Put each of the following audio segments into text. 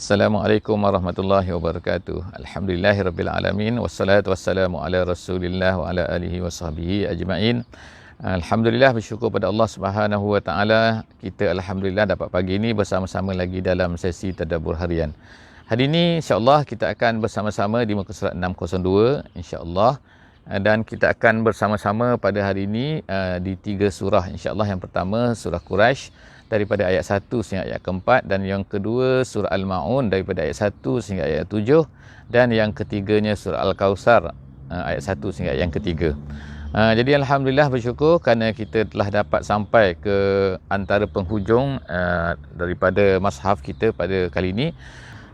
Assalamualaikum warahmatullahi wabarakatuh. Alhamdulillahirabbil alamin wassalatu wassalamu ala Rasulillah wa ala alihi wasahbihi ajmain. Alhamdulillah, bersyukur pada Allah Subhanahu wa taala, kita alhamdulillah dapat pagi ini bersama-sama lagi dalam sesi tadabbur harian. Hari ini insya-Allah kita akan bersama-sama di muka surat 602 insya-Allah, dan kita akan bersama-sama pada hari ini di 3 surah insya-Allah. Yang pertama surah Quraisy daripada ayat 1 sehingga ayat ke-4, dan yang kedua surah Al-Ma'un daripada ayat 1 sehingga ayat 7, dan yang ketiganya surah Al-Kautsar ayat 1 sehingga ayat yang ketiga. Jadi alhamdulillah, bersyukur kerana kita telah dapat sampai ke antara penghujung daripada mushaf kita pada kali ini.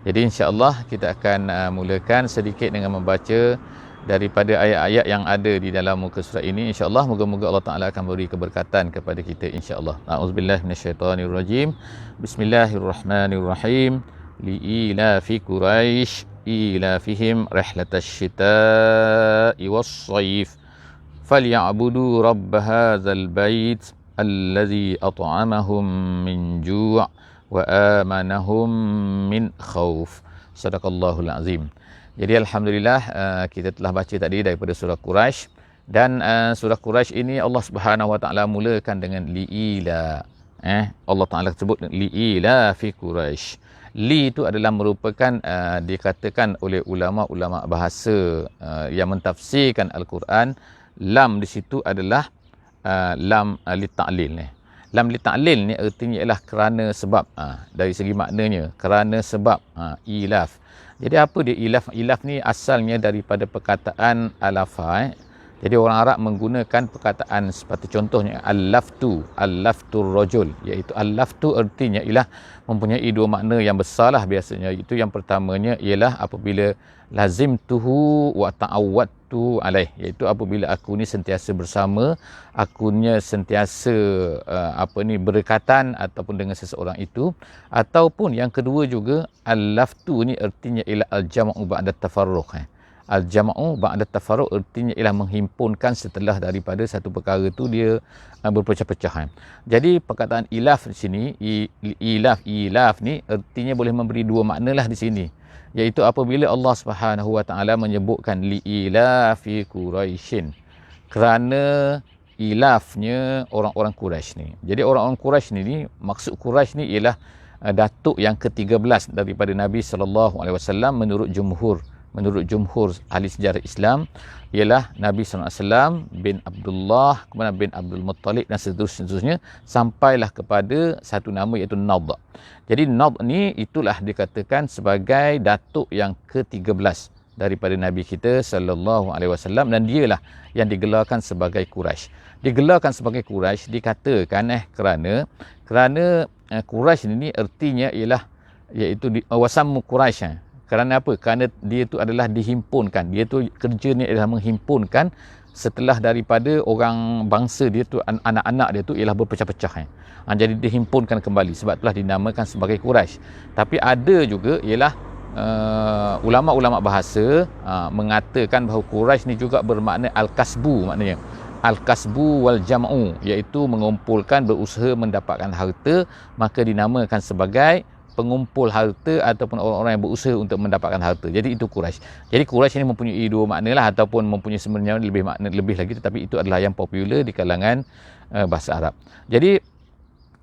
Jadi insya-Allah kita akan mulakan sedikit dengan membaca daripada ayat-ayat yang ada di dalam muka surat ini insya-Allah. Moga-moga Allah Taala akan beri keberkatan kepada kita insya-Allah. A'udzubillahi minasyaitonirrajim. Bismillahirrahmanirrahim. Li'ilafi Quraisy ilafihim rihlatash shita'i was-shayf falya'budu rabb hadzal bait allazi at'amahum min ju' wa amanahum min khauf. Sadaqallahul azim. Jadi alhamdulillah kita telah baca tadi daripada surah Quraisy, dan surah Quraisy ini Allah Subhanahu wa taala mulakan dengan liila. Allah Taala sebut liila fi Quraisy. Li itu adalah merupakan dikatakan oleh ulama-ulama bahasa yang mentafsirkan Al-Quran, lam di situ adalah lam li ta'lil. Lam li ta'lil ni artinya ialah kerana sebab. Dari segi maknanya kerana sebab, ilaf. Jadi apa dia ilaf? Ilaf ni asalnya daripada perkataan alafa. Jadi orang Arab menggunakan perkataan seperti contohnya al-laftu rajul, iaitu al-laftu artinya ialah mempunyai dua makna yang besarlah biasanya. Itu yang pertamanya ialah apabila lazimtuhu wa ta'awwadtu alaih, iaitu apabila aku ni sentiasa bersama, akunya sentiasa berdekatan ataupun dengan seseorang itu. Ataupun yang kedua juga al-laftu ni artinya ialah al-jam'u ba'da tafarruq. Al-jam'u ba'da tafarruq artinya ialah menghimpunkan setelah daripada satu perkara tu dia berpecah-pecah. Jadi perkataan ilaf di sini, ilaf ni artinya boleh memberi dua makna lah di sini, iaitu apabila Allah Subhanahu wa taala menyebutkan liilafi Quraisyin, kerana ilafnya orang-orang Quraisy ni. Jadi orang-orang Quraisy ni, maksud Quraisy ni ialah datuk yang ke-13 daripada Nabi sallallahu alaihi wasallam menurut jumhur ahli sejarah Islam, ialah Nabi SAW bin Abdullah, kemudian bin Abdul Muttalib dan seterusnya, sampailah kepada satu nama iaitu Nadh. Jadi Nadh ni itulah dikatakan sebagai datuk yang ke-13 daripada Nabi kita sallallahu alaihi wasallam, dan dialah yang digelarkan sebagai Quraisy. Digelarkan sebagai Quraisy dikatakan kerana Quraisy ini artinya ialah iaitu wasammu Quraisy. Kerana apa? Kerana dia tu adalah dihimpunkan. Dia tu kerjanya adalah menghimpunkan setelah daripada orang bangsa dia tu, anak-anak dia tu ialah berpecah-pecah. Jadi dihimpunkan kembali, sebab itulah dinamakan sebagai Quraisy. Tapi ada juga ialah ulama-ulama bahasa mengatakan bahawa Quraisy ni juga bermakna al-kasbu, maknanya al-kasbu wal jam'u, iaitu mengumpulkan, berusaha mendapatkan harta, maka dinamakan sebagai pengumpul harta ataupun orang-orang yang berusaha untuk mendapatkan harta. Jadi itu Quraisy. Jadi Quraisy ini mempunyai dua makna lah, ataupun mempunyai sebenarnya lebih lagi, tetapi itu adalah yang popular di kalangan bahasa Arab. Jadi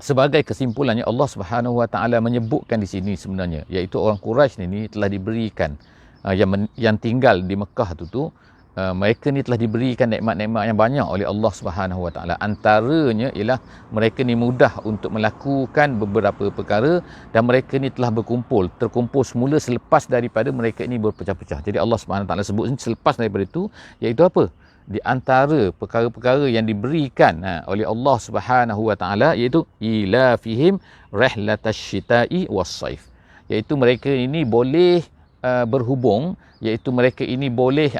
sebagai kesimpulannya, Allah Subhanahu wa taala menyebutkan di sini sebenarnya, iaitu orang Quraisy ni telah diberikan yang tinggal di Mekah tu mereka ni telah diberikan nikmat-nikmat yang banyak oleh Allah Subhanahu wa taala. Antaranya ialah mereka ni mudah untuk melakukan beberapa perkara, dan mereka ni telah terkumpul semula selepas daripada mereka ini berpecah-pecah. Jadi Allah Subhanahu wa taala sebut selepas daripada itu, iaitu apa? Di antara perkara-perkara yang diberikan oleh Allah Subhanahu wa taala, iaitu ilafihim rihlatash shita'i was-shayf, iaitu mereka ini boleh berhubung, iaitu mereka ini boleh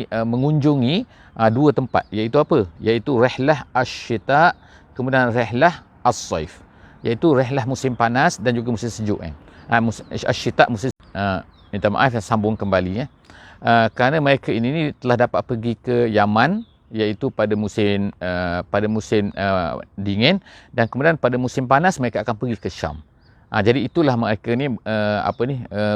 mengunjungi dua tempat, iaitu apa? Iaitu rihlah asy-syita, kemudian rihlah as-sayf, iaitu rihlah musim panas dan juga musim sejuk. Asy-syita musim minta maaf, saya sambung kembali kerana mereka ini telah dapat pergi ke Yaman, iaitu pada musim dingin, dan kemudian pada musim panas mereka akan pergi ke Syam. Jadi itulah mereka ni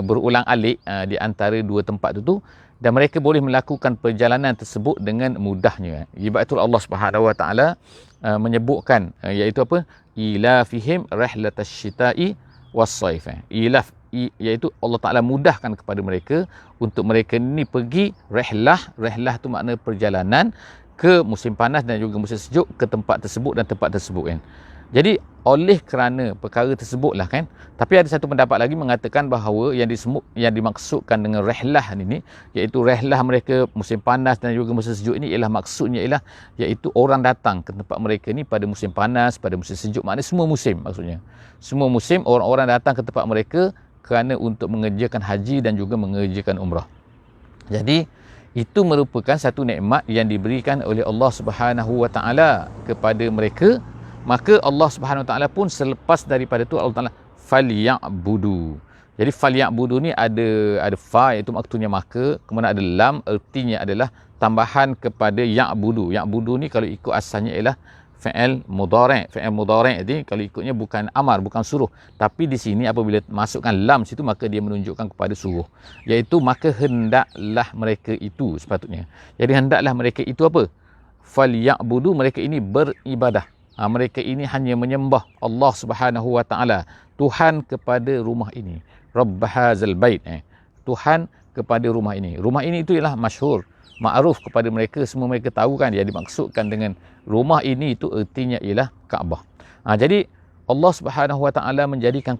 berulang-alik di antara dua tempat itu, dan mereka boleh melakukan perjalanan tersebut dengan mudahnya. Sebab itu Allah Subhanahu Wa Taala menyebutkan iaitu apa? Ilafihim rihlatash syita'i was-saif. Iaitu Allah Taala mudahkan kepada mereka untuk mereka ni pergi rihlah tu makna perjalanan ke musim panas dan juga musim sejuk, ke tempat tersebut dan tempat tersebut kan. Jadi oleh kerana perkara tersebutlah kan, tapi ada satu pendapat lagi mengatakan bahawa yang dimaksudkan dengan rihlah ini iaitu rihlah mereka musim panas dan juga musim sejuk ini ialah maksudnya ialah iaitu orang datang ke tempat mereka ni pada musim panas, pada musim sejuk, maknanya semua musim maksudnya. Semua musim orang-orang datang ke tempat mereka kerana untuk mengerjakan haji dan juga mengerjakan umrah. Jadi itu merupakan satu nikmat yang diberikan oleh Allah Subhanahu Wa Taala kepada mereka. Maka Allah Subhanahu Wa Taala pun selepas daripada itu Allah Taala falyabudu. Jadi falyabudu ni ada fa iaitu maksudnya maka, kemudian ada lam artinya adalah tambahan kepada ya'budu. Ya'budu ni kalau ikut asalnya ialah fi'il mudhari'. Fi'il mudhari' ni kalau ikutnya bukan amar, bukan suruh. Tapi di sini apabila masukkan lam situ maka dia menunjukkan kepada suruh. Iaitu maka hendaklah mereka itu sepatutnya. Jadi hendaklah mereka itu apa? Falyabudu, mereka ini beribadah. Mereka ini hanya menyembah Allah Subhanahu Wa Taala, Tuhan kepada rumah ini. Rabb hadzal bait. Tuhan kepada rumah ini. Rumah ini itu ialah masyhur, ma'ruf kepada mereka, semua mereka tahu kan, yang dimaksudkan dengan rumah ini itu artinya ialah Kaabah. Jadi Allah Subhanahu Wa Taala menjadikan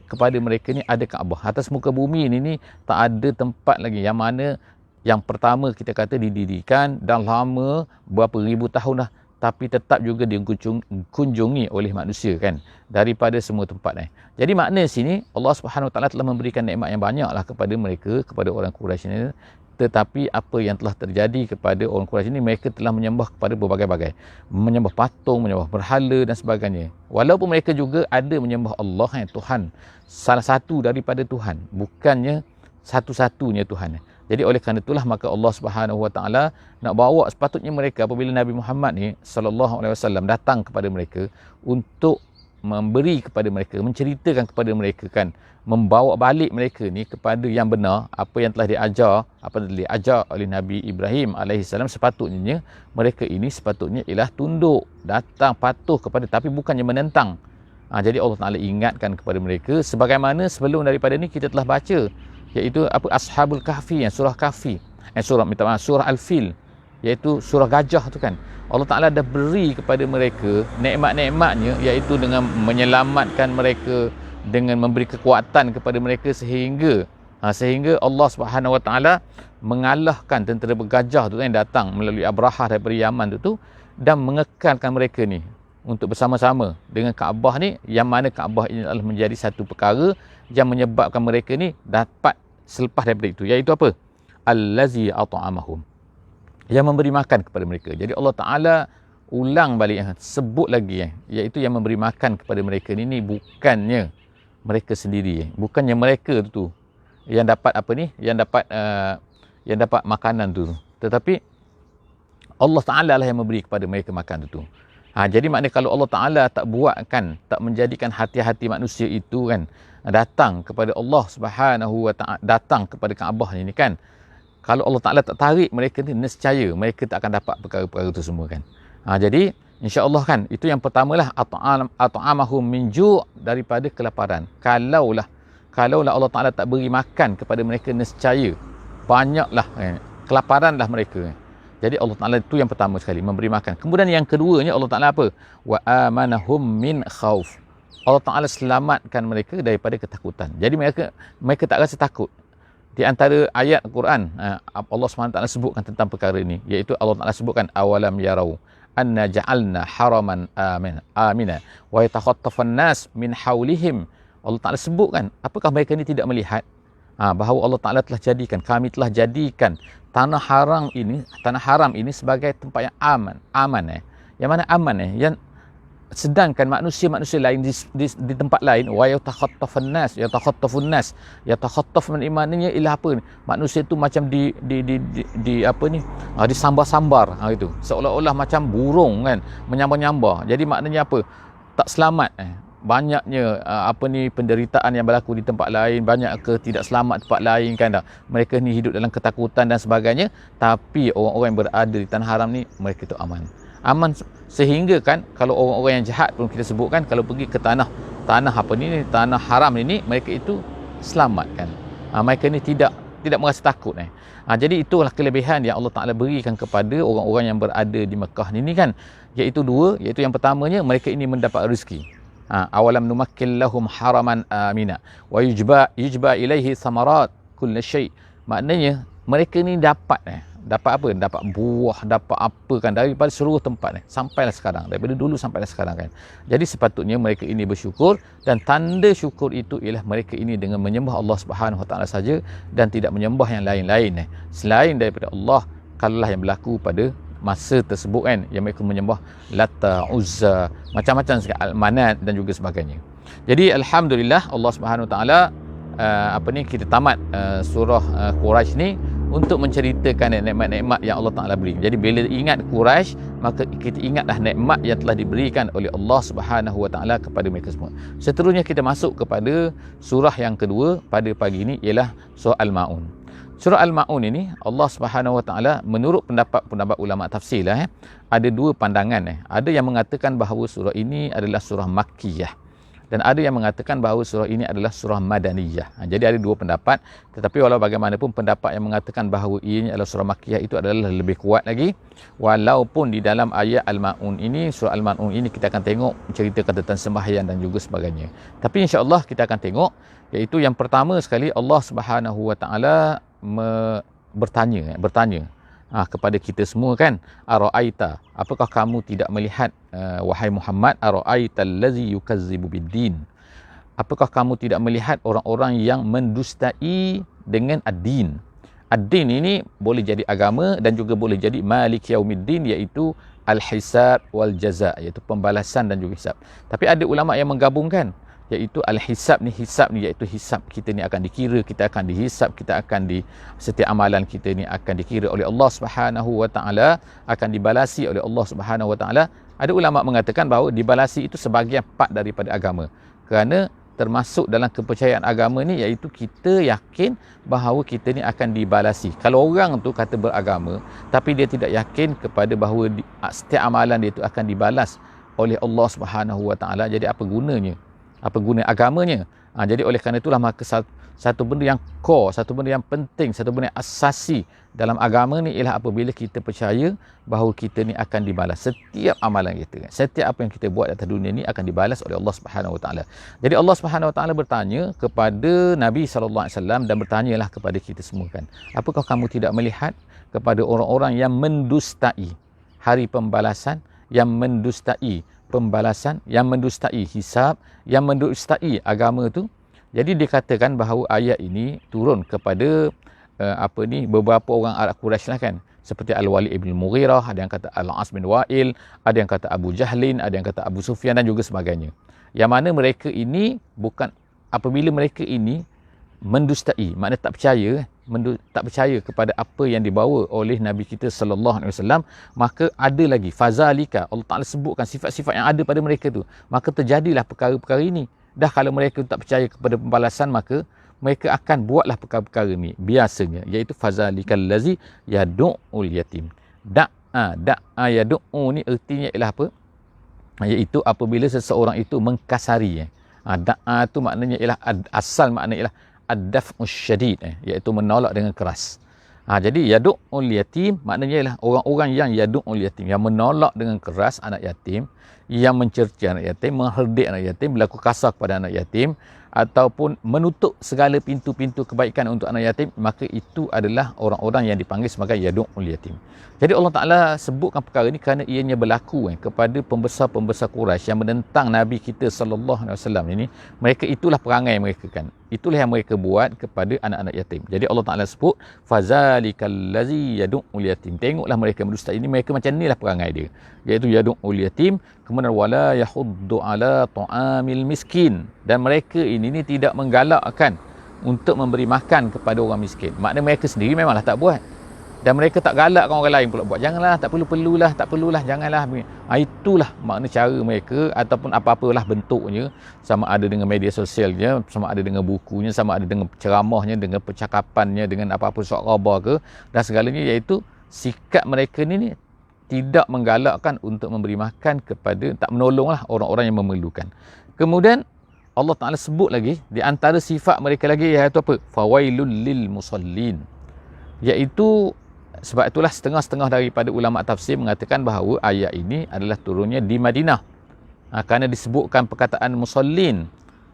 kepada mereka ni ada Kaabah. Atas muka bumi ini tak ada tempat lagi yang mana yang pertama kita kata didirikan dan lama berapa ribu tahun dah, tapi tetap juga dikunjungi oleh manusia kan, daripada semua tempat ni. Jadi makna sini Allah Subhanahu Wa Taala telah memberikan nikmat yang banyaklah kepada mereka, kepada orang Quraisy ini. Tetapi apa yang telah terjadi kepada orang Quraisy ini, mereka telah menyembah kepada berbagai-bagai, menyembah patung, menyembah berhala dan sebagainya. Walaupun mereka juga ada menyembah Allah Tuhan, salah satu daripada Tuhan, bukannya satu-satunya Tuhan. Jadi oleh kerana itulah maka Allah Subhanahu Wa Taala nak bawa sepatutnya mereka apabila Nabi Muhammad ni sallallahu alaihi wasallam datang kepada mereka untuk memberi kepada mereka, menceritakan kepada mereka kan, membawa balik mereka ni kepada yang benar, apa yang telah diajar, apa yang telah diajar oleh Nabi Ibrahim alaihissalam. Sepatutnya mereka ini sepatutnya ialah tunduk, datang, patuh kepada, tapi bukannya menentang. Jadi Allah Taala ingatkan kepada mereka sebagaimana sebelum daripada ni kita telah baca, iaitu apa, Ashabul Kahfi, surah Kahfi, surah Al-Fil, iaitu surah gajah tu kan. Allah Ta'ala dah beri kepada mereka nikmat-nikmatnya, iaitu dengan menyelamatkan mereka, dengan memberi kekuatan kepada mereka sehingga Allah Subhanahu Wa Ta'ala mengalahkan tentera bergajah tu yang datang melalui Abrahah daripada Yaman tu dan mengekalkan mereka ni untuk bersama-sama dengan Kaabah ni, yang mana Kaabah ini adalah menjadi satu perkara yang menyebabkan mereka ni dapat selepas daripada itu, iaitu apa? Allazi at'amahum, yang memberi makan kepada mereka. Jadi Allah Ta'ala ulang balik, sebut lagi iaitu yang memberi makan kepada mereka ni bukannya mereka sendiri, bukannya mereka tu yang dapat apa ni, yang dapat makanan tu, tetapi Allah Ta'ala lah yang memberi kepada mereka makan tu. Jadi maknanya kalau Allah Ta'ala tak buatkan, tak menjadikan hati-hati manusia itu kan datang kepada Allah Subhanahu Wa Ta'ala, datang kepada Kaabah ni kan, kalau Allah Ta'ala tak tarik mereka ni, nescaya mereka tak akan dapat perkara-perkara itu semua kan. Jadi insya-Allah kan, itu yang pertamalah, at'amahum min ju', daripada kelaparan. Kalaulah Allah Ta'ala tak beri makan kepada mereka, nescaya banyaklah kelaparanlah mereka. Jadi Allah Ta'ala itu yang pertama sekali, memberi makan. Kemudian yang keduanya Allah Ta'ala apa? Wa amanahum min khauf. Allah Ta'ala selamatkan mereka daripada ketakutan. Jadi mereka tak rasa takut. Di antara ayat Al-Quran, Allah SWT sebutkan tentang perkara ini, iaitu Allah Ta'ala sebutkan awalam yarau anna ja'alna haraman amina wa yatakhattafan nas min haulihim. Allah Ta'ala sebutkan, apakah mereka ini tidak melihat bahawa Allah Ta'ala telah jadikan, kami telah jadikan tanah haram ini sebagai tempat yang aman. Yang mana aman yang sedangkan manusia-manusia lain di tempat lain, wa yatakhattafun nas, yatakhattaf maknanya ialah apa? Manusia itu macam di apa ni, disambar-sambar itu, seolah-olah macam burung kan, menyambar-nyambar. Jadi maknanya apa? Tak selamat. banyaknya penderitaan yang berlaku di tempat lain, banyak tidak selamat tempat lain kan dah. Mereka ni hidup dalam ketakutan dan sebagainya, tapi orang-orang yang berada di tanah haram ni mereka tu aman. Aman sehingga kan kalau orang-orang yang jahat pun kita sebutkan, kalau pergi ke tanah haram ini, mereka itu selamat kan. Mereka ni tidak merasa takut jadi itulah kelebihan yang Allah Ta'ala berikan kepada orang-orang yang berada di Mekah ni kan, iaitu dua, iaitu yang pertamanya mereka ini mendapat rezeki. Awalam numakkil lahum haraman amina wa yujba ilaihi samarat kulli syai. Maknanya mereka ni dapat apa? Dapat buah, dapat apa kan daripada seluruh tempat sampailah sekarang, daripada dulu sampailah sekarang kan. Jadi sepatutnya mereka ini bersyukur, dan tanda syukur itu ialah mereka ini dengan menyembah Allah Subhanahu Wa Taala saja dan tidak menyembah yang lain-lain selain daripada Allah. Kalaulah yang berlaku pada masa tersebut kan, yang mereka menyembah Lata, Uzza, macam-macam sekali, Al-Manat dan juga sebagainya. Jadi alhamdulillah Allah Subhanahu Wa Taala kita tamat surah Quraisy ni untuk menceritakan nikmat-nikmat yang Allah Ta'ala beri. Jadi bila ingat Quraisy, maka kita ingatlah nikmat yang telah diberikan oleh Allah Subhanahu Wa Ta'ala kepada mereka semua. Seterusnya kita masuk kepada surah yang kedua pada pagi ini, ialah surah Al-Ma'un. Surah Al-Ma'un ini Allah Subhanahu Wa Ta'ala menurut pendapat ulama tafsir ada dua pandangan. Ada yang mengatakan bahawa surah ini adalah surah Makkiyah, dan ada yang mengatakan bahawa surah ini adalah surah Madaniyah. Jadi ada dua pendapat, tetapi walau bagaimanapun pendapat yang mengatakan bahawa ini adalah surah Makkiyah itu adalah lebih kuat lagi. Walaupun di dalam ayat Al-Ma'un ini, surah Al-Ma'un ini kita akan tengok menceritakan tentang sembahyang dan juga sebagainya. Tapi insya-Allah kita akan tengok, iaitu yang pertama sekali Allah Subhanahu Wa Taala bertanya kepada kita semua kan, ara'aita, apakah kamu tidak melihat wahai Muhammad, ara'aita allazi yukazzibu biddin, apakah kamu tidak melihat orang-orang yang mendustai dengan ad-din. Ad-din ini boleh jadi agama dan juga boleh jadi malik yaumiddin, iaitu al-hisab wal jaza, iaitu pembalasan dan juga hisab. Tapi ada ulama yang menggabungkan, iaitu al-hisab ni iaitu hisab kita ni akan dikira, kita akan dihisab, setiap amalan kita ni akan dikira oleh Allah Subhanahu Wa Taala, akan dibalasi oleh Allah Subhanahu Wa Taala. Ada ulama mengatakan bahawa dibalasi itu sebahagian part daripada agama, kerana termasuk dalam kepercayaan agama ni, iaitu kita yakin bahawa kita ni akan dibalasi. Kalau orang tu kata beragama tapi dia tidak yakin kepada bahawa setiap amalan dia itu akan dibalas oleh Allah Subhanahu Wa Taala, jadi apa gunanya? Apa guna agamanya? Jadi oleh kerana itulah, maka satu benda yang core, satu benda yang penting, satu benda yang asasi dalam agama ni ialah apabila kita percaya bahawa kita ni akan dibalas. Setiap amalan kita, setiap apa yang kita buat atas dunia ni akan dibalas oleh Allah Subhanahu Wa Taala. Jadi Allah Subhanahu Wa Taala bertanya kepada Nabi sallallahu alaihi wasallam, dan bertanyalah kepada kita semua kan, apakah kamu tidak melihat kepada orang-orang yang mendustai hari pembalasan, yang mendustai pembalasan, yang mendustai hisab, yang mendustai agama tu. Jadi dikatakan bahawa ayat ini turun kepada beberapa orang Arab Quraisy lah kan, seperti Al-Walid ibn Mughirah, ada yang kata Al-As bin Wa'il, ada yang kata Abu Jahlin, ada yang kata Abu Sufyan dan juga sebagainya. Yang mana mereka ini apabila mereka ini mendustai, maknanya tak percaya kepada apa yang dibawa oleh Nabi kita sallallahu alaihi wasallam, maka ada lagi fazalika, Allah Taala sebutkan sifat-sifat yang ada pada mereka tu, maka terjadilah perkara-perkara ini. Dah kalau mereka tak percaya kepada pembalasan, maka mereka akan buatlah perkara-perkara ni biasanya, iaitu fazalikal lazi yad'ul yatim. Da'a yad'u ni ertinya ialah apa? Iaitu apabila seseorang itu mengkasari. Da'a tu maknanya ialah asal maknanya ialah ad-daf'us syadid, iaitu menolak dengan keras. Jadi yad'ul yatim maknanya ialah orang-orang yang yad'ul yatim, yang menolak dengan keras anak yatim, yang mencerca anak yatim, mengherdik anak yatim, berlaku kasar kepada anak yatim, ataupun menutup segala pintu-pintu kebaikan untuk anak yatim, maka itu adalah orang-orang yang dipanggil sebagai yad'ul yatim. Jadi Allah Ta'ala sebutkan perkara ini kerana ianya berlaku kepada pembesar-pembesar Quraisy yang menentang Nabi kita sallallahu alaihi wasallam ini. Mereka itulah perangai mereka kan. Itulah yang mereka buat kepada anak-anak yatim. Jadi Allah Ta'ala sebut fazalikal lazi yad'ul yatim. Tengoklah mereka mendusta ini, mereka macam inilah perangai dia, iaitu yad'ul yatim. Kemudian wala yahuddu ala ta'amil miskin, dan mereka ini tidak menggalakkan untuk memberi makan kepada orang miskin. Maknanya mereka sendiri memanglah tak buat. Dan mereka tak galakkan orang lain pula buat. Janganlah, tak perlulah, janganlah. Itulah makna cara mereka ataupun apa-apalah bentuknya, sama ada dengan media sosialnya, sama ada dengan bukunya, sama ada dengan ceramahnya, dengan percakapannya, dengan apa-apa surat khabar ke dan segalanya, iaitu sikap mereka ni tidak menggalakkan untuk memberi makan kepada, tak menolonglah orang-orang yang memerlukan. Kemudian Allah Ta'ala sebut lagi di antara sifat mereka lagi, iaitu apa? Fawailul lil musallin. Iaitu sebab itulah setengah-setengah daripada ulama tafsir mengatakan bahawa ayat ini adalah turunnya di Madinah. Kerana disebutkan perkataan musallin,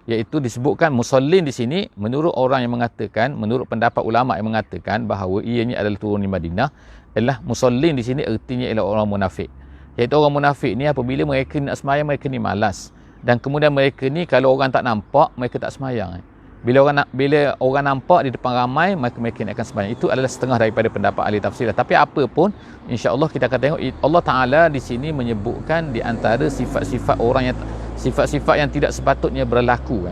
iaitu disebutkan musallin di sini menurut orang yang mengatakan, menurut pendapat ulama yang mengatakan bahawa ianya adalah turun di Madinah, adalah musallin di sini ertinya ialah orang munafik. Iaitu orang munafik ni apabila mereka nak sembahyang, mereka ni malas. Dan kemudian mereka ni kalau orang tak nampak, mereka tak sembahyang. Bila orang nampak di depan ramai, maka mereka akan sembahyang. Itu adalah setengah daripada pendapat ahli tafsir. Tapi apa pun, insya-Allah kita akan tengok Allah Taala di sini menyebutkan di antara sifat-sifat orang yang sifat-sifat yang tidak sepatutnya berlaku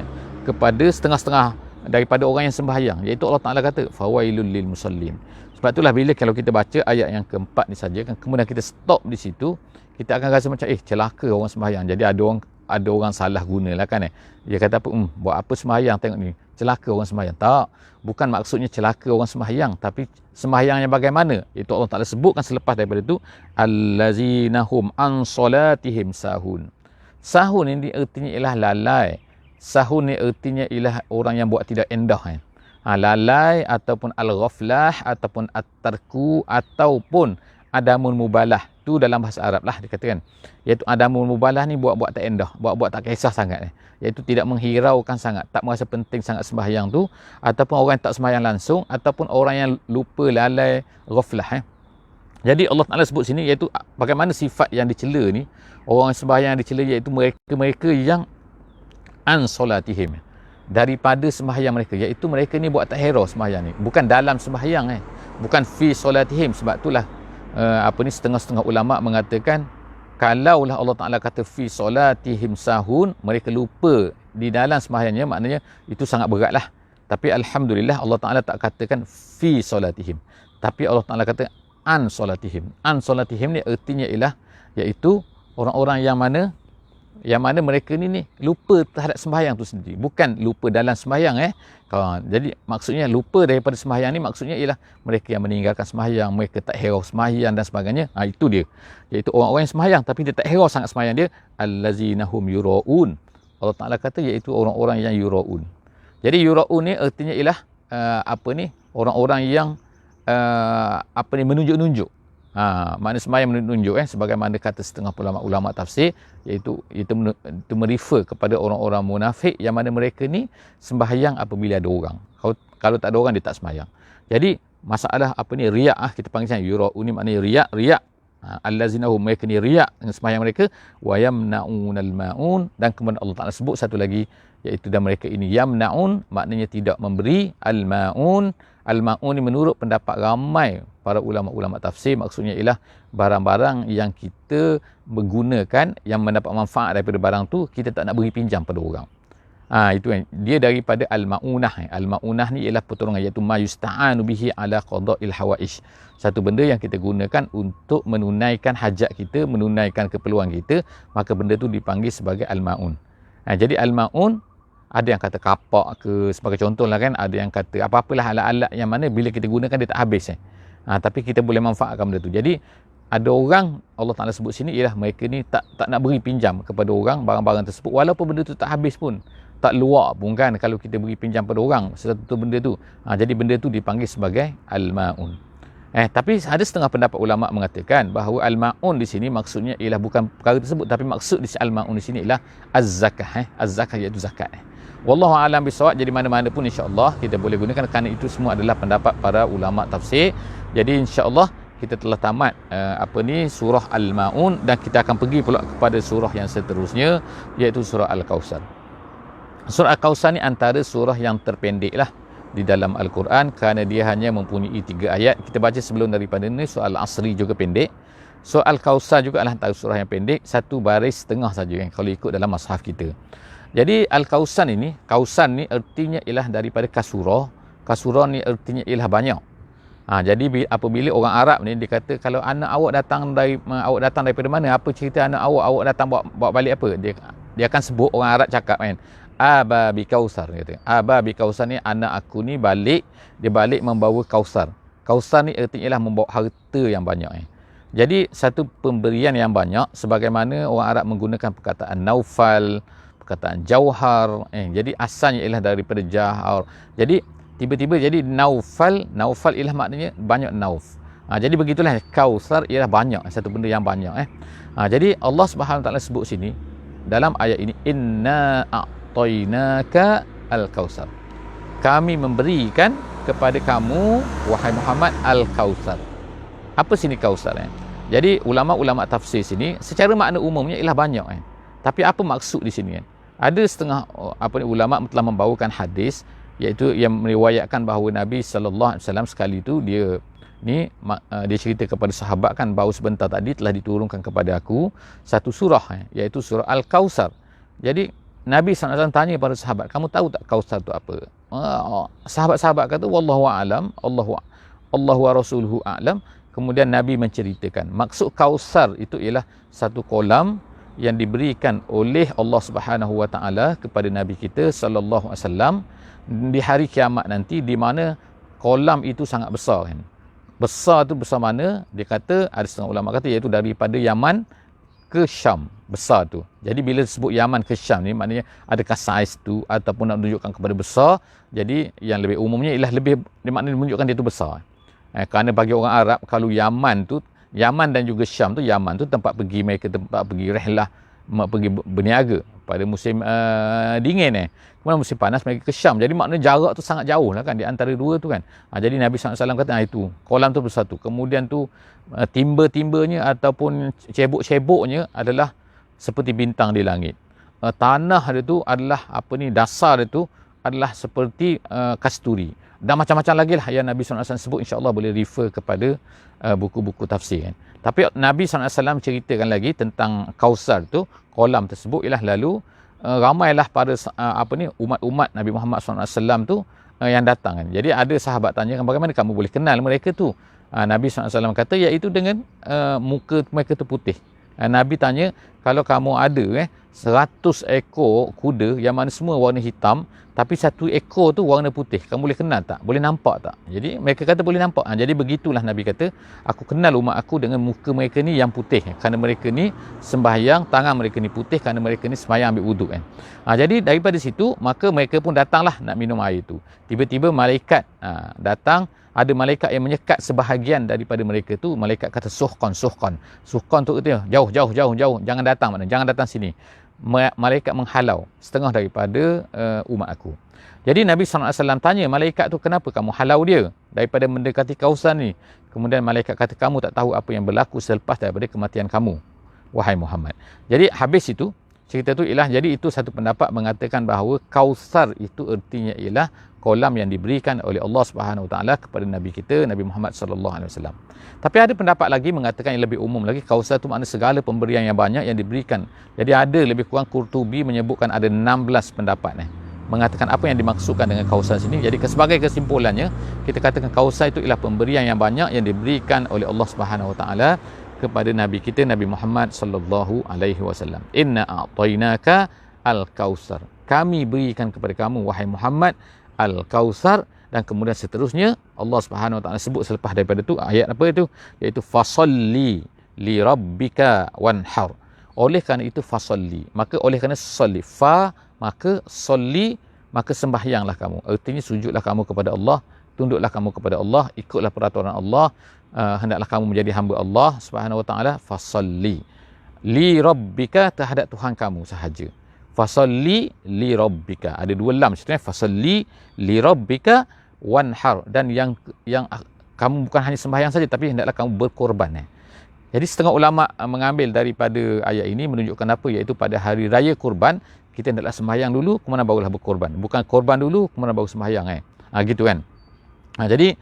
kepada setengah-setengah daripada orang yang sembahyang, iaitu Allah Taala kata fawailul lil musallin. Sebab itulah bila kalau kita baca ayat yang keempat ni saja, kemudian kita stop di situ, kita akan rasa macam celaka orang sembahyang. Jadi ada orang salah gunalah kan. Dia kata apa, buat apa sembahyang, tengok ni, celaka orang sembahyang. Tak, bukan maksudnya celaka orang sembahyang, tapi sembahyang yang bagaimana? Itu Allah Taala sebutkan selepas daripada itu, allazinahum an solatihim sahun. Sahun ini artinya ialah lalai. Sahun ni artinya ialah orang yang buat tidak endah lalai ataupun al-ghaflah ataupun at-tarku ataupun adamun mubalah. Tu dalam bahasa Arab lah dikatakan. Iaitu adamun mubalah ni buat-buat tak endah, buat-buat tak kisah sangat Iaitu tidak menghiraukan sangat, tak merasa penting sangat sembahyang tu, ataupun orang yang tak sembahyang langsung, ataupun orang yang lupa, lalai, ghaflah Jadi Allah Taala sebut sini iaitu bagaimana sifat yang dicela ni, orang sembahyang yang dicela, iaitu mereka yang an solatihim, daripada sembahyang mereka, iaitu mereka ni buat tak hera sembahyang ni, bukan dalam sembahyang bukan fi solatihim. Sebab itulah setengah-setengah ulama mengatakan kalaulah Allah Taala kata fi solatihim sahun, mereka lupa di dalam sembahyangnya, maknanya itu sangat beratlah. Tapi alhamdulillah Allah Taala tak katakan fi solatihim, tapi Allah Taala kata an solatihim. An solatihim ni artinya ialah iaitu orang-orang yang mana mereka ni lupa terhadap sembahyang tu sendiri, bukan lupa dalam sembahyang Jadi maksudnya lupa daripada sembahyang ni, maksudnya ialah mereka yang meninggalkan sembahyang, mereka tak hirau sembahyang dan sebagainya. Itu dia, iaitu orang-orang yang sembahyang tapi dia tak hirau sangat sembahyang dia. Allazinahum yuraun. Allah Taala kata iaitu orang-orang yang yuraun. Jadi yuraun ni artinya ialah orang-orang yang menunjuk-nunjuk. Makna sembahyang menunjuk sebagaimana kata setengah ulama tafsir, iaitu itu merefer kepada orang-orang munafik yang mana mereka ni sembahyang apabila ada orang. Kalau tak ada orang, dia tak sembahyang. Jadi masalah riak kita panggil yura'u ni maknanya riak. Allazinahum, mereka ni riak dengan sembahyang mereka, wa yamna'unal ma'un, dan kemudian Allah Taala sebut satu lagi, iaitu dan mereka ini yamna'un, maknanya tidak memberi al-ma'un. Al-ma'un ni menurut pendapat ramai para ulama-ulama tafsir, maksudnya ialah barang-barang yang kita menggunakan, yang mendapat manfaat daripada barang tu, kita tak nak beri pinjam pada orang. Itu dia daripada al-ma'unah. Al-ma'unah ni ialah pertolongan, iaitu ma yusta'anu bihi ala qada'il hawaish. Satu benda yang kita gunakan untuk menunaikan hajat kita, menunaikan keperluan kita, maka benda tu dipanggil sebagai al-ma'un. Jadi al-ma'un, ada yang kata kapak ke, sebagai contoh lah kan, ada yang kata apa-apalah alat-alat yang mana bila kita gunakan dia tak habis tapi kita boleh manfaatkan benda tu. Jadi ada orang Allah Taala sebut sini ialah mereka ni tak nak beri pinjam kepada orang barang-barang tersebut, walaupun benda tu tak habis pun, tak luak pun kan, kalau kita beri pinjam pada orang satu benda tu. Jadi benda tu dipanggil sebagai al-ma'un. Tapi ada setengah pendapat ulama mengatakan bahawa al-ma'un di sini maksudnya ialah bukan perkara tersebut, tapi maksud di al-ma'un di sini ialah az-zakah. Az-zakah iaitu zakat. Wallahu a'lam bisawab. Jadi mana-mana pun insya-Allah kita boleh gunakan, kerana itu semua adalah pendapat para ulama tafsir. Jadi insya-Allah kita telah tamat surah Al-Maun, dan kita akan pergi pula kepada surah yang seterusnya, iaitu surah Al-Kautsar. Surah Al-Kautsar ni antara surah yang terpendek lah di dalam Al-Quran, kerana dia hanya mempunyai 3 ayat. Kita baca sebelum daripada ni surah Al-Asri juga pendek. Surah Al-Kautsar juga adalah antara surah yang pendek, 1 baris setengah saja kalau ikut dalam mushaf kita. Jadi Al-Kautsar ni artinya ialah daripada kasurah. Kasurah ni artinya ialah banyak. Jadi apabila orang Arab ni dia kata kalau anak awak datang daripada mana, apa cerita anak awak datang bawa balik apa, dia akan sebut, orang Arab cakap kan, aba bi kausar, dia kata aba bi kausar ni anak aku ni dia balik membawa kausar. Kausar ni artinya ialah membawa harta yang banyak. Jadi satu pemberian yang banyak, sebagaimana orang Arab menggunakan perkataan naufal, perkataan jauhar. Jadi asalnya ialah daripada jahar. Jadi tiba-tiba jadi naufal ialah maknanya banyak nauf. Jadi begitulah, kausar ialah banyak, satu benda yang banyak. Jadi Allah Subhanahu Wa Taala sebut sini dalam ayat ini, inna a'tainaka al-kausar. Kami memberikan kepada kamu wahai Muhammad al-kausar. Apa sini kausar? Jadi ulama-ulama tafsir sini secara makna umumnya ialah banyak. Tapi apa maksud di sini? Ada setengah ulama telah membawakan hadis, iaitu yang meriwayatkan bahawa Nabi SAW sekali itu dia cerita kepada sahabat kan, bahawa sebentar tadi telah diturunkan kepada aku satu surah, iaitu surah Al-Kausar. Jadi Nabi SAW tanya pada sahabat, kamu tahu tak Kausar itu apa? Sahabat-sahabat kata, wallahu a'lam, Allahu wa rasuluhu a'lam. Kemudian Nabi menceritakan, maksud Kausar itu ialah satu kolam yang diberikan oleh Allah Subhanahu Wa Taala kepada Nabi kita sallallahu alaihi wasallam di hari kiamat nanti, di mana kolam itu sangat besar kan. Besar tu besar mana? Dia kata, ada setengah ulama kata iaitu daripada Yaman ke Syam, besar tu. Jadi bila disebut Yaman ke Syam ni, maknanya adakah saiz tu ataupun nak menunjukkan kepada besar. Jadi yang lebih umumnya ialah maknanya menunjukkan dia tu besar. Kerana bagi orang Arab, kalau Yaman dan juga Syam tu, Yaman tu tempat pergi mereka, tempat pergi rehlah, pergi berniaga pada musim dingin. Kemudian musim panas mereka ke Syam. Jadi maknanya jarak tu sangat jauh lah kan di antara dua tu kan. Jadi Nabi SAW kata, itu kolam tu bersatu. Kemudian tu timba-timbanya ataupun cebok-ceboknya adalah seperti bintang di langit. Tanah dia tu adalah dasar dia tu adalah seperti kasturi. Dan macam-macam lagi lah yang Nabi SAW sebut. InsyaAllah boleh refer kepada buku-buku tafsir kan. Tapi Nabi SAW ceritakan lagi tentang Kausar tu, kolam tersebut ialah lalu ramailah pada umat-umat Nabi Muhammad SAW tu yang datang kan. Jadi ada sahabat tanya, bagaimana kamu boleh kenal mereka tu? Nabi SAW kata, iaitu dengan muka mereka tu putih. Nabi tanya, kalau kamu ada 100 ekor kuda yang mana semua warna hitam, tapi satu ekor tu warna putih, kamu boleh kenal tak? Boleh nampak tak? Jadi mereka kata boleh nampak. Jadi begitulah Nabi kata, aku kenal umat aku dengan muka mereka ni yang putih, kerana mereka ni sembahyang, tangan mereka ni putih, kerana mereka ni sembahyang ambil wuduk kan. Jadi daripada situ, maka mereka pun datanglah nak minum air tu. Tiba-tiba malaikat datang. Ada malaikat yang menyekat sebahagian daripada mereka tu. Malaikat kata suhqan tu kata jauh, jangan datang sini. Malaikat menghalau setengah daripada umat aku. Jadi Nabi SAW tanya malaikat tu, kenapa kamu halau dia daripada mendekati Kausar ni? Kemudian malaikat kata, kamu tak tahu apa yang berlaku selepas daripada kematian kamu, wahai Muhammad. Jadi habis itu cerita tu ialah, jadi itu satu pendapat mengatakan bahawa Kausar itu artinya ialah kolam yang diberikan oleh Allah Subhanahu Wa Taala kepada Nabi kita, Nabi Muhammad sallallahu alaihi wasallam. Tapi ada pendapat lagi mengatakan yang lebih umum lagi, Kausar itu makna segala pemberian yang banyak yang diberikan. Jadi ada lebih kurang, Qurtubi menyebutkan ada 16 pendapat mengatakan apa yang dimaksudkan dengan Kausar sini. Jadi sebagai kesimpulannya, kita katakan Kausar itu ialah pemberian yang banyak yang diberikan oleh Allah Subhanahu Wa Taala kepada Nabi kita, Nabi Muhammad sallallahu alaihi wasallam. Inna a'tainaka al-kausar. Kami berikan kepada kamu wahai Muhammad al-kausar. Dan kemudian seterusnya Allah Subhanahu Wa Taala sebut selepas daripada tu ayat apa itu, iaitu fasalli li rabbika wanhar. Oleh kerana itu fasalli, maka oleh kerana salli, maka salli, maka sembahyanglah kamu. Artinya sujudlah kamu kepada Allah, tunduklah kamu kepada Allah, ikutlah peraturan Allah, hendaklah kamu menjadi hamba Allah Subhanahu Wa Taala. Fasalli li rabbika, terhadap Tuhan kamu sahaja. Fasalli li rabbika, ada dua lam sebenarnya, fasalli li rabbika wanhar, dan yang kamu bukan hanya sembahyang saja, tapi hendaklah kamu berkorban. Jadi setengah ulama mengambil daripada ayat ini menunjukkan apa, iaitu pada hari raya kurban kita hendaklah sembahyang dulu, kemudian barulah berkorban, bukan korban dulu kemudian baru sembahyang gitu kan. Jadi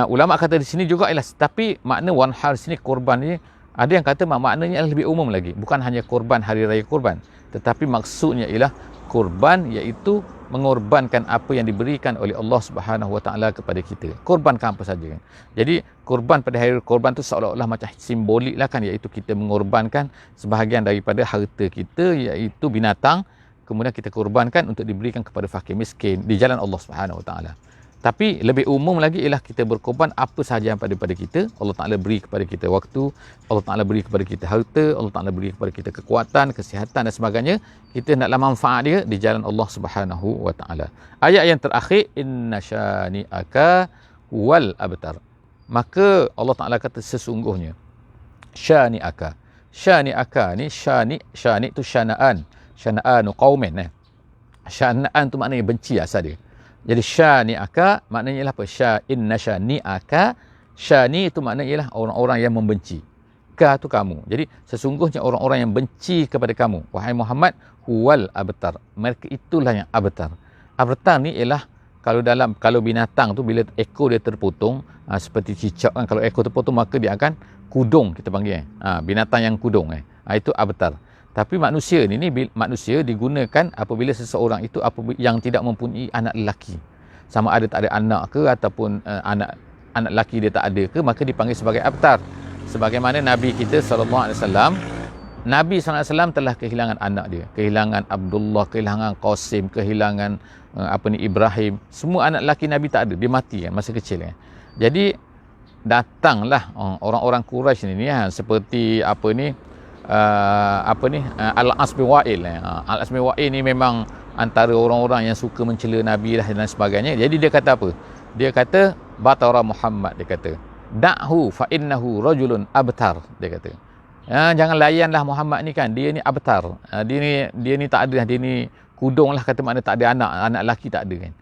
ulama kata di sini juga ialah, tapi makna wanhar di sini korban ni, ada yang kata maknanya lebih umum lagi, bukan hanya korban hari raya kurban, tetapi maksudnya ialah korban, iaitu mengorbankan apa yang diberikan oleh Allah Subhanahu Wa Taala kepada kita. Korbankan apa saja kan. Jadi korban pada hari korban tu seolah-olah macam simbolik lah kan, iaitu kita mengorbankan sebahagian daripada harta kita, iaitu binatang, kemudian kita korbankan untuk diberikan kepada fakir miskin di jalan Allah Subhanahu Wa Taala. Tapi lebih umum lagi ialah kita berkorban apa sahaja yang pada kita. Allah Ta'ala beri kepada kita waktu, Allah Ta'ala beri kepada kita harta, Allah Ta'ala beri kepada kita kekuatan, kesihatan dan sebagainya. Kita naklah manfaat dia di jalan Allah Subhanahu Wa Ta'ala. Ayat yang terakhir, inna syani'aka wal abtar. Maka Allah Ta'ala kata sesungguhnya syani'aka. Syani'aka ni syani' tu syana'an. Syana'anu qaumin. Syana'an tu maknanya benci asal dia. Jadi syani'aka maknanya ialah apa? Inna syani'aka. Syani itu maknanya ialah orang-orang yang membenci. Ka tu kamu. Jadi sesungguhnya orang-orang yang benci kepada kamu, wahai Muhammad, huwal abtar. Mereka itulah yang abtar. Abtar ni ialah kalau binatang tu bila ekor dia terpotong, seperti cicak kan, kalau ekor terpotong maka dia akan kudung, kita panggil binatang yang kudung itu abtar. Tapi manusia ni manusia digunakan apabila seseorang itu yang tidak mempunyai anak lelaki. Sama ada tak ada anak ke ataupun anak lelaki dia tak ada ke, maka dipanggil sebagai abtar. Sebagaimana Nabi kita sallallahu alaihi wasallam, Nabi sallallahu alaihi wasallam telah kehilangan anak dia, kehilangan Abdullah, kehilangan Qasim, kehilangan Ibrahim. Semua anak lelaki Nabi tak ada, dia mati kan masa kecil kan. Jadi datanglah orang-orang Quraisy ni seperti Al-As bin Wa'il. Al-As bin Wa'il ni memang antara orang-orang yang suka mencela Nabi dan sebagainya. Jadi dia kata apa? Dia kata batara Muhammad, dia kata da'hu fa innahu rajulun abtar, dia kata. Jangan layanlah Muhammad ni kan, dia ni abtar. Dia ni tak ada, dia ni kudung lah, kata makna tak ada anak lelaki tak ada kan.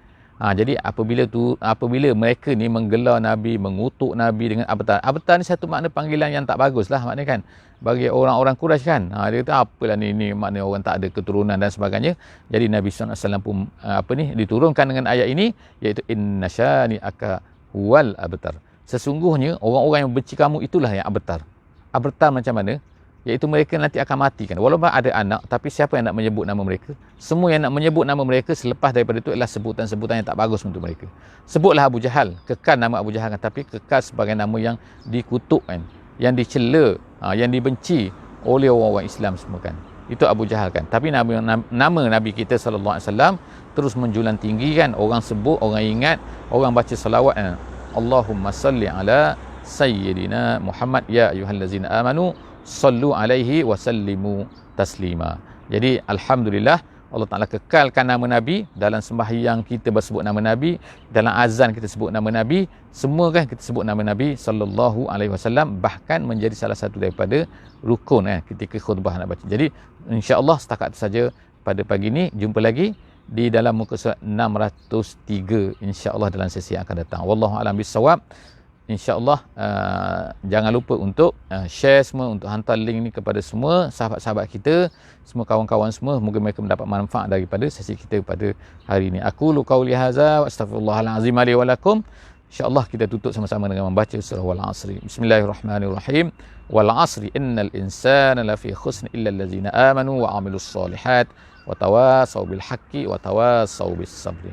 Jadi apabila mereka ni menggelar Nabi, mengutuk Nabi dengan abtar. Abtar ni satu makna panggilan yang tak bagus lah maknanya kan. Bagi orang-orang Quraisy kan. Dia kata apalah ni makna orang tak ada keturunan dan sebagainya. Jadi Nabi SAW pun diturunkan dengan ayat ini, iaitu inna syani'aka wal abtar. Sesungguhnya orang-orang yang benci kamu itulah yang abtar. Abtar macam mana? Iaitu mereka nanti akan mati kan. Walaupun ada anak, tapi siapa yang nak menyebut nama mereka? Semua yang nak menyebut nama mereka selepas daripada itu adalah sebutan-sebutan yang tak bagus untuk mereka. Sebutlah Abu Jahal, kekal nama Abu Jahal kan, tapi kekal sebagai nama yang dikutuk kan, yang dicela, yang dibenci oleh orang-orang Islam semua kan. Itu Abu Jahal kan. Tapi nama Nabi kita sallallahu alaihi wasallam terus menjulang tinggi kan. Orang sebut, orang ingat, orang baca selawat kan. Allahumma salli ala sayyidina Muhammad ya ayyuhallazina amanu sallu alaihi wa sallimu taslima. Jadi alhamdulillah Allah Ta'ala kekalkan nama Nabi dalam sembahyang kita bersebut nama Nabi, dalam azan kita sebut nama Nabi, semua kan kita sebut nama Nabi sallallahu alaihi wasallam, bahkan menjadi salah satu daripada rukun ketika khutbah nak baca. Jadi insya-Allah setakat saja pada pagi ini. Jumpa lagi di dalam muka surat 603 insya-Allah dalam sesi yang akan datang. Wallahu a'lam bissawab. InsyaAllah jangan lupa untuk share semua, untuk hantar link ni kepada semua sahabat-sahabat kita, semua kawan-kawan semua. Moga mereka mendapat manfaat daripada sesi kita pada hari ini. Aku qauli hadza wa astaghfirullahalazim li wa lakum. InsyaAllah kita tutup sama-sama dengan membaca surah Wal Asri. Bismillahirrahmanirrahim. Wal asri innal insana lafi khusn illa allazina amanu wa amilus solihat wa tawasaw bil haqqi wa tawasaw bis sabri.